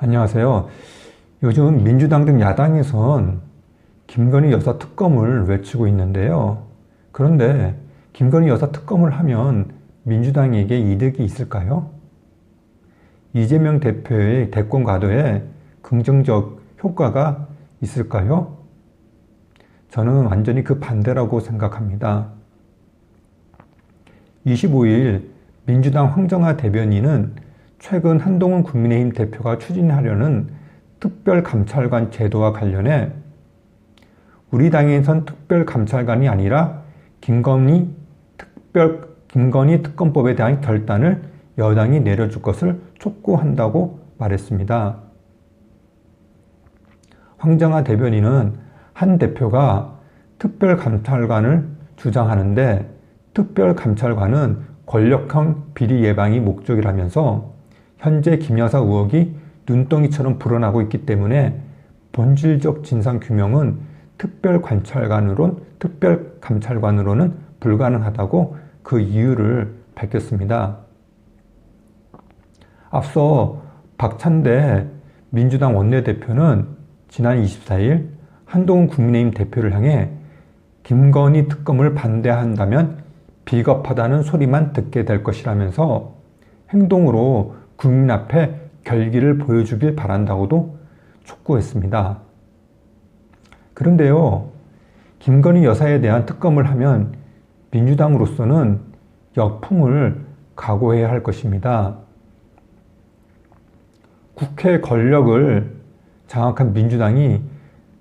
안녕하세요. 요즘 민주당 등 야당에선 김건희 여사 특검을 외치고 있는데요. 그런데 김건희 여사 특검을 하면 민주당에게 이득이 있을까요? 이재명 대표의 대권 과도에 긍정적 효과가 있을까요? 저는 완전히 그 반대라고 생각합니다. 25일 민주당 황정화 대변인은 최근 한동훈 국민의힘 대표가 추진하려는 특별감찰관 제도와 관련해 우리 당에선 특별감찰관이 아니라 김건희 특검법에 대한 결단을 여당이 내려줄 것을 촉구한다고 말했습니다. 황정화 대변인은 한 대표가 특별감찰관을 주장하는데 특별감찰관은 권력형 비리 예방이 목적이라면서 현재 김 여사 의혹이 눈덩이처럼 불어나고 있기 때문에 본질적 진상 규명은 특별감찰관으로는 불가능하다고 그 이유를 밝혔습니다. 앞서 박찬대 민주당 원내대표는 지난 24일 한동훈 국민의힘 대표를 향해 김건희 특검을 반대한다면 비겁하다는 소리만 듣게 될 것이라면서 행동으로 국민 앞에 결기를 보여주길 바란다고도 촉구했습니다. 그런데요, 김건희 여사에 대한 특검을 하면 민주당으로서는 역풍을 각오해야 할 것입니다. 국회 권력을 장악한 민주당이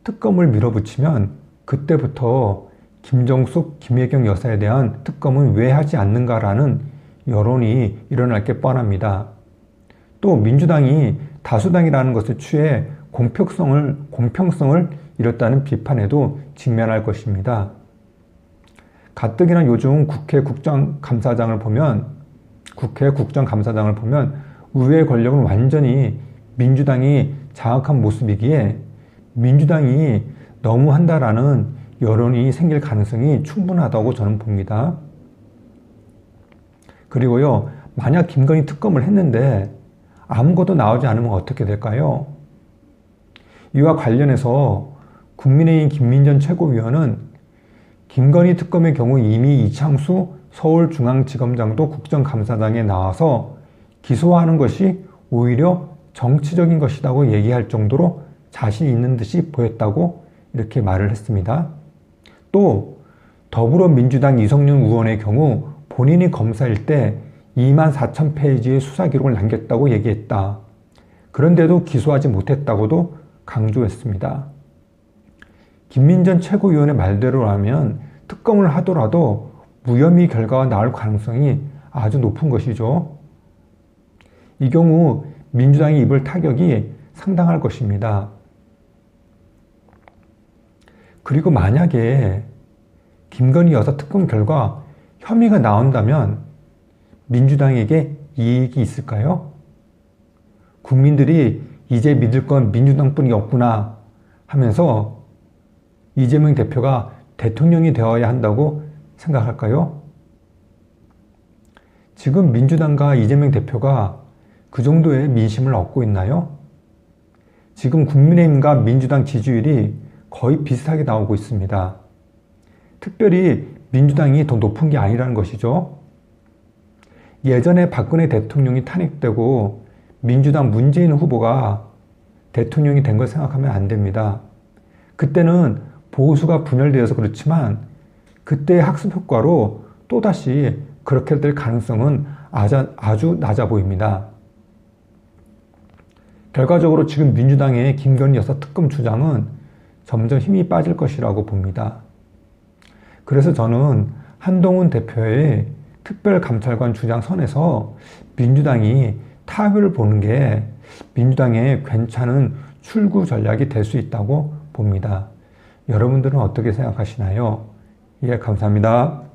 특검을 밀어붙이면 그때부터 김정숙, 김혜경 여사에 대한 특검은 왜 하지 않는가라는 여론이 일어날 게 뻔합니다. 또 민주당이 다수당이라는 것을 취해 공평성을 잃었다는 비판에도 직면할 것입니다. 가뜩이나 요즘 국회 국정감사장을 보면 의회 권력은 완전히 민주당이 장악한 모습이기에 민주당이 너무한다라는 여론이 생길 가능성이 충분하다고 저는 봅니다. 그리고요, 만약 김건희 특검을 했는데 아무것도 나오지 않으면 어떻게 될까요? 이와 관련해서 국민의힘 김민전 최고위원은 김건희 특검의 경우 이미 이창수 서울중앙지검장도 국정감사장에 나와서 기소하는 것이 오히려 정치적인 것이라고 얘기할 정도로 자신 있는 듯이 보였다고 이렇게 말을 했습니다. 또 더불어민주당 이성윤 의원의 경우 본인이 검사일 때 24,000페이지의 수사 기록을 남겼다고 얘기했다. 그런데도 기소하지 못했다고도 강조했습니다. 김민전 최고위원의 말대로라면 특검을 하더라도 무혐의 결과가 나올 가능성이 아주 높은 것이죠. 이 경우 민주당이 입을 타격이 상당할 것입니다. 그리고 만약에 김건희 여사 특검 결과 혐의가 나온다면 민주당에게 이익이 있을까요? 국민들이 이제 믿을 건 민주당뿐이 없구나 하면서 이재명 대표가 대통령이 되어야 한다고 생각할까요? 지금 민주당과 이재명 대표가 그 정도의 민심을 얻고 있나요? 지금 국민의힘과 민주당 지지율이 거의 비슷하게 나오고 있습니다. 특별히 민주당이 더 높은 게 아니라는 것이죠. 예전에 박근혜 대통령이 탄핵되고 민주당 문재인 후보가 대통령이 된 걸 생각하면 안 됩니다. 그때는 보수가 분열되어서 그렇지만 그때의 학습 효과로 또다시 그렇게 될 가능성은 아주 낮아 보입니다. 결과적으로 지금 민주당의 김건희 여사 특검 주장은 점점 힘이 빠질 것이라고 봅니다. 그래서 저는 한동훈 대표의 특별감찰관 주장 선에서 민주당이 타협을 보는 게 민주당의 괜찮은 출구 전략이 될 수 있다고 봅니다. 여러분들은 어떻게 생각하시나요? 예, 감사합니다.